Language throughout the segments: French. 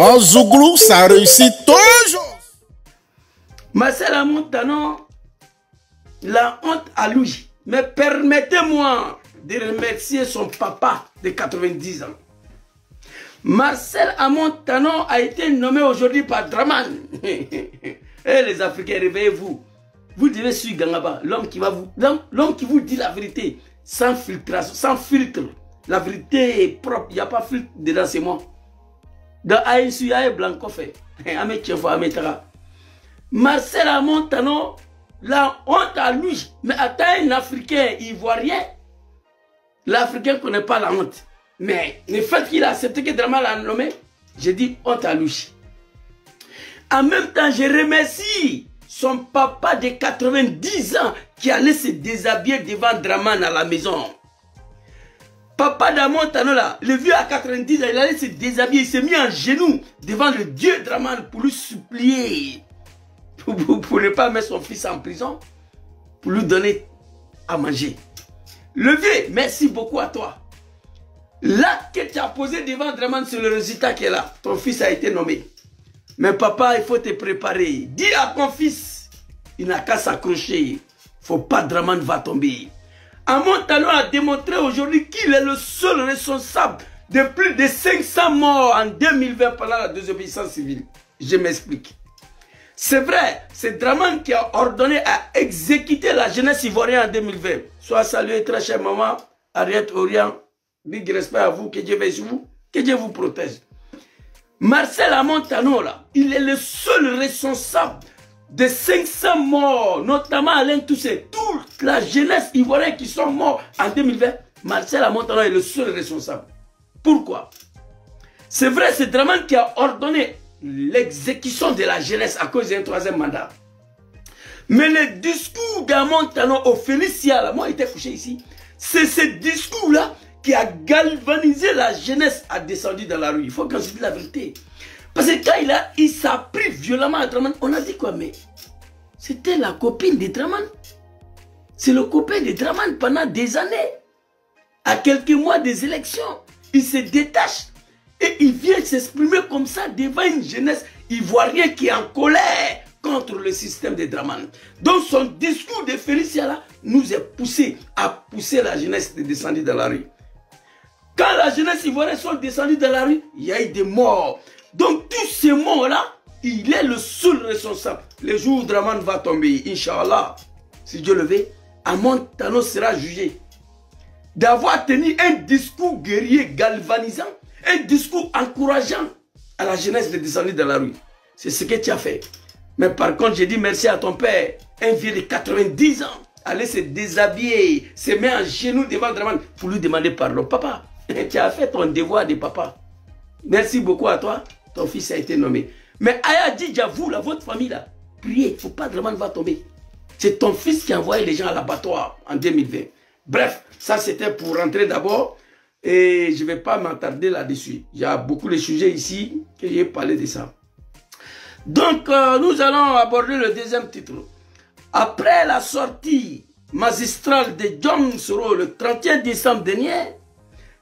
En Zouglou, ça réussit toujours. Marcel Amontano, la honte à lui. Mais permettez-moi de remercier son papa de 90 ans. Marcel Amontano a été nommé aujourd'hui par Draman. Et les Africains, réveillez-vous. Vous devez suivre Gangaba, l'homme qui vous dit la vérité, sans filtration, sans filtre. La vérité est propre, il n'y a pas de filtre dedans, c'est moi. Dans Aïssu, Aïe Blanco fait. Marcel Amontano, la honte à lui. Mais attends, un Africain ivoirien, l'Africain ne connaît pas la honte. Mais le fait qu'il a accepté que Draman l'a nommé, j'ai dit honte à lui. En même temps, je remercie son papa de 90 ans qui allait se déshabiller devant Draman à la maison. Papa d'Amontano là, le vieux à 90 ans, il allait se déshabiller, il s'est mis en genoux devant le dieu Draman pour lui supplier. Pour ne pas mettre son fils en prison, pour lui donner à manger. Le vieux, merci beaucoup à toi. L'acte que tu as posé devant Draman, c'est le résultat qui est là. Ton fils a été nommé. Mais papa, il faut te préparer. Dis à ton fils, il n'a qu'à s'accrocher. Il ne faut pas Draman va tomber. Amontano a démontré aujourd'hui qu'il est le seul responsable de plus de 500 morts en 2020 pendant la désobéissance civile. Je m'explique. C'est vrai, c'est Draman qui a ordonné à exécuter la jeunesse ivoirienne en 2020. Sois salué, très chère maman, Ariette Orient. Big respect à vous, que Dieu veille sur vous, que Dieu vous protège. Marcel Amontano, là, il est le seul responsable de 500 morts, notamment Alain Toussé, toute la jeunesse ivoirienne qui sont morts en 2020. Marcel Amontano est le seul responsable. Pourquoi? C'est vrai, c'est Draman qui a ordonné l'exécution de la jeunesse à cause d'un troisième mandat. Mais le discours d'Amontano au Félicia, là, moi j'étais couché ici, c'est ce discours-là qui a galvanisé la jeunesse à descendu dans la rue. Il faut qu'on se dise la vérité. Parce que quand il s'est pris violemment à Draman, on a dit quoi? Mais c'était la copine de Draman. C'est le copain de Draman pendant des années. À quelques mois des élections, il se détache. Et il vient s'exprimer comme ça devant une jeunesse ivoirienne qui est en colère contre le système de Draman. Donc son discours de Félicia là nous est poussé à pousser la jeunesse de descendre dans la rue. Quand la jeunesse ivoirienne sont descendus dans la rue, il y a eu des morts. Donc tous ces morts-là, il est le seul responsable. Le jour où Draman va tomber, Inch'Allah, si Dieu le veut, Amontano sera jugé d'avoir tenu un discours guerrier galvanisant, un discours encourageant à la jeunesse de descendre dans la rue. C'est ce que tu as fait. Mais par contre, j'ai dit merci à ton père, un vieux de 90 ans, aller se déshabiller, se mettre en genoux devant Draman pour lui demander pardon. Papa, tu as fait ton devoir de papa. Merci beaucoup à toi, ton fils a été nommé. Mais Aya dit, vous, là, votre famille, là, priez, il ne faut pas Draman va tomber. C'est ton fils qui a envoyé les gens à l'abattoir en 2020. Bref, ça c'était pour rentrer d'abord. Et je ne vais pas m'attarder là-dessus. Il y a beaucoup de sujets ici que j'ai parlé de ça. Donc, nous allons aborder le deuxième titre. Après la sortie magistrale de John Soro le 31 décembre dernier,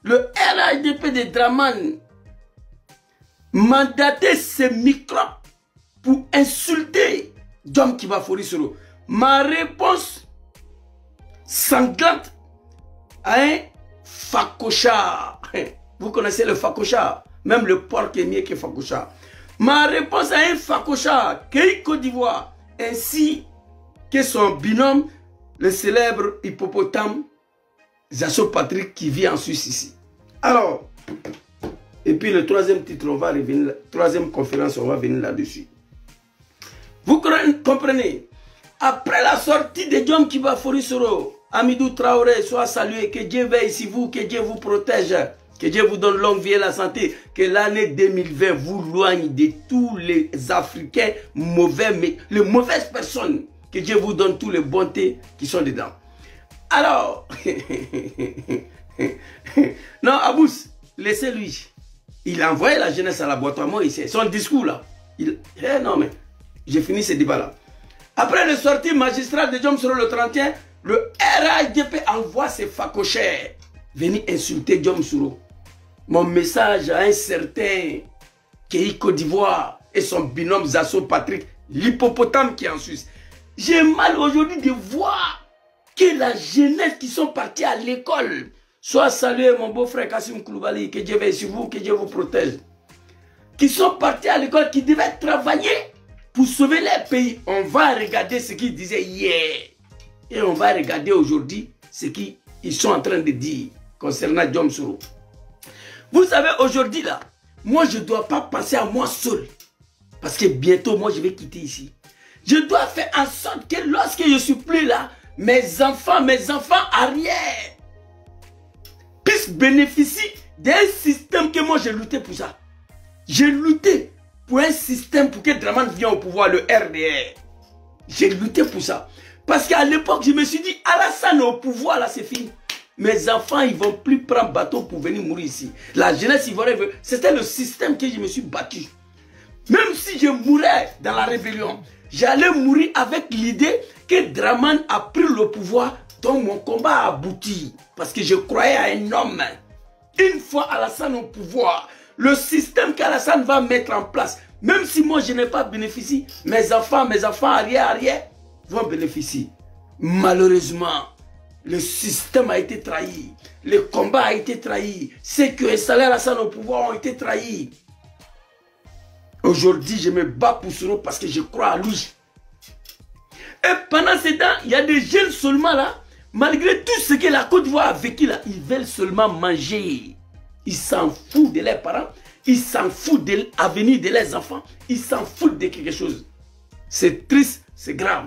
le RHDP de Draman mandatait ses microbes pour insulter John Kibafori Soro. Ma réponse sanglante à un fakocha. Vous connaissez le fakocha. Même le porc est mieux que fakocha. Ma réponse à un fakocha, Kei Côte d'Ivoire, ainsi que son binôme, le célèbre hippopotame Zasso Patrick qui vit en Suisse ici. Alors, et puis le troisième titre, on va revenir, troisième conférence, on va venir là-dessus. Vous comprenez? Après la sortie de John Kibafori Soro, Amidou Traoré, soit salué, que Dieu veille sur vous, que Dieu vous protège, que Dieu vous donne longue vie et la santé, que l'année 2020 vous loigne de tous les Africains mauvais, mais les mauvaises personnes, que Dieu vous donne toutes les bontés qui sont dedans. Alors, non, Abous, laissez-lui. Il a envoyé la jeunesse à l'abattoir, ici. Son discours là. Non mais, j'ai fini ce débat là. Après le sortie magistrale de John Soro le 31, le RHDP envoie ses facochères venir insulter John Soro. Mon message à un certain Kéi Côte d'Ivoire et son binôme Zasso Patrick, l'hippopotame qui est en Suisse. J'ai mal aujourd'hui de voir que la jeunesse qui sont partis à l'école, soit salué mon beau-frère Kassim Koulibaly, que Dieu veille sur vous, que Dieu vous protège, qui sont partis à l'école, qui devaient travailler pour sauver leur pays. On va regarder ce qu'ils disaient hier. Et on va regarder aujourd'hui ce qu'ils sont en train de dire concernant Diom Soro. Vous savez, aujourd'hui là, moi je ne dois pas penser à moi seul. Parce que bientôt, moi je vais quitter ici. Je dois faire en sorte que lorsque je suis plus là, mes enfants arrière puissent bénéficier d'un système que moi j'ai lutté pour ça. J'ai lutté pour un système pour que Dramane vienne au pouvoir, le RDR. J'ai lutté pour ça. Parce qu'à l'époque, je me suis dit, Alassane au pouvoir, là, c'est fini. Mes enfants, ils ne vont plus prendre bateau pour venir mourir ici. La jeunesse ivoirienne, c'était le système que je me suis battu. Même si je mourais dans la rébellion, j'allais mourir avec l'idée que Dramane a pris le pouvoir, donc mon combat a abouti. Parce que je croyais à un homme. Une fois Alassane au pouvoir, le système qu'Alassane va mettre en place, même si moi je n'ai pas bénéficié, mes enfants arrière vont bénéficier. Malheureusement, le système a été trahi. Le combat a été trahi. Ceux qui ont installé Alassane au pouvoir ont été trahis. Aujourd'hui, je me bats pour Soro parce que je crois à lui. Et pendant ce temps, il y a des jeunes seulement là, malgré tout ce que la Côte d'Ivoire a vécu là, ils veulent seulement manger. Ils s'en foutent de leurs parents, ils s'en foutent de l'avenir de leurs enfants, ils s'en foutent de quelque chose. C'est triste, c'est grave.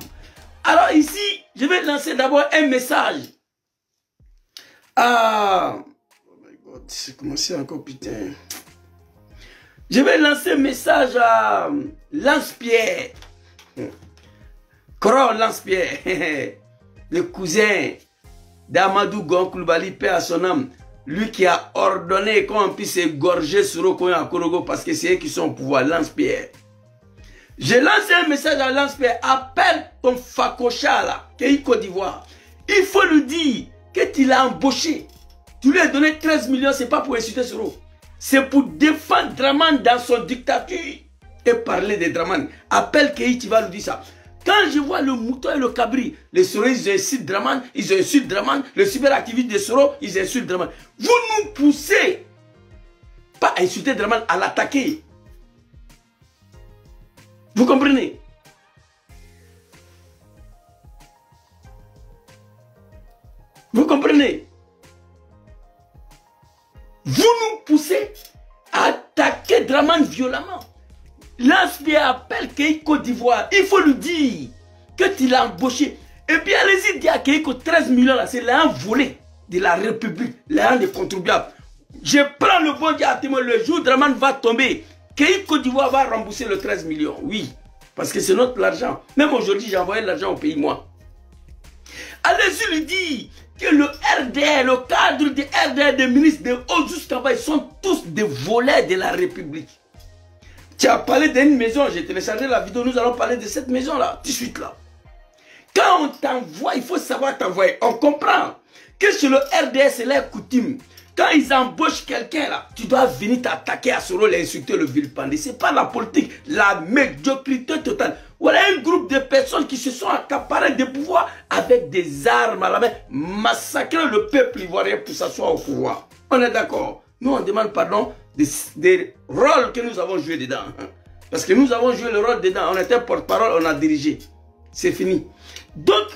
Alors ici, je vais lancer d'abord un message. Oh my God, c'est commencé encore, putain. Je vais lancer un message à Lance-Pierre. Coro Lance-Pierre, le cousin d'Amadou Gon Koulibaly, paix à son âme. Lui qui a ordonné qu'on puisse égorger Soro Koyen à Korogo parce que c'est eux qui sont au pouvoir. Lance-Pierre. J'ai lancé un message à Lance-Pierre. Appelle ton facocha là, qui est Côte d'Ivoire. Il faut lui dire que tu l'as embauché. Tu lui as donné 13 millions, c'est pas pour insulter Soro. C'est pour défendre Dramane dans son dictature et parler de Dramane. Appelle Kei, tu vas lui dire ça. Quand je vois le mouton et le cabri, les Soro, ils insultent Dramane, ils insultent Dramane, les cyberactivistes des Soro, ils insultent Dramane. Vous nous poussez pas à insulter Dramane, à l'attaquer. Vous comprenez? Vous comprenez? Vous nous poussez à attaquer Dramane violemment. Lance-Pierre appelle Kéi Côte d'Ivoire. Il faut lui dire que tu l'as embauché. Et puis allez-y dire à Kéi que 13 millions là, c'est l'argent volé de la République, l'argent des contribuables. Je prends le bon Dieu à témoin, le jour où Dramane va tomber, Kéi Côte d'Ivoire va rembourser le 13 millions. Oui, parce que c'est notre argent. Même aujourd'hui, j'ai envoyé l'argent au pays, moi. Allez-y lui dire que le RDR, le cadre du RDR, des ministres de Haut Travail sont tous des voleurs de la République. Tu as parlé d'une maison, j'ai téléchargé la vidéo, nous allons parler de cette maison-là, tout de suite là. Quand on t'envoie, il faut savoir t'envoyer. On comprend que chez le RDR, c'est leur coutume. Quand ils embauchent quelqu'un là, tu dois venir t'attaquer à Soro, l'insulter, le vilipender. Ce n'est pas la politique, la médiocrité totale. Voilà un groupe de personnes qui se sont accaparées des pouvoirs avec des armes à la main, massacrer le peuple ivoirien pour s'asseoir au pouvoir. On est d'accord. Nous, on demande pardon des rôles que nous avons joués dedans. Parce que nous avons joué le rôle dedans. On était porte-parole, on a dirigé. C'est fini. Donc,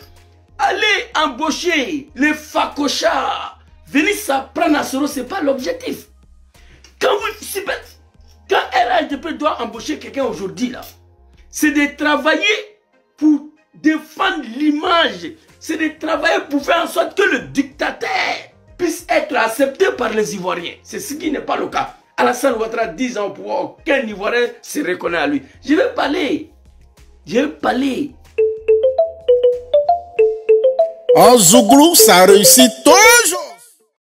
allez embaucher les facochas. Venir s'apprendre à Soro, ce n'est pas l'objectif. Quand RHDP doit embaucher quelqu'un aujourd'hui, là, c'est de travailler pour défendre l'image. C'est de travailler pour faire en sorte que le dictateur puisse être accepté par les Ivoiriens. C'est ce qui n'est pas le cas. Alassane Ouattara, 10 ans au pouvoir, aucun Ivoirien se reconnaît à lui. Je vais parler. Je vais parler. En Zouglou, ça réussit toujours.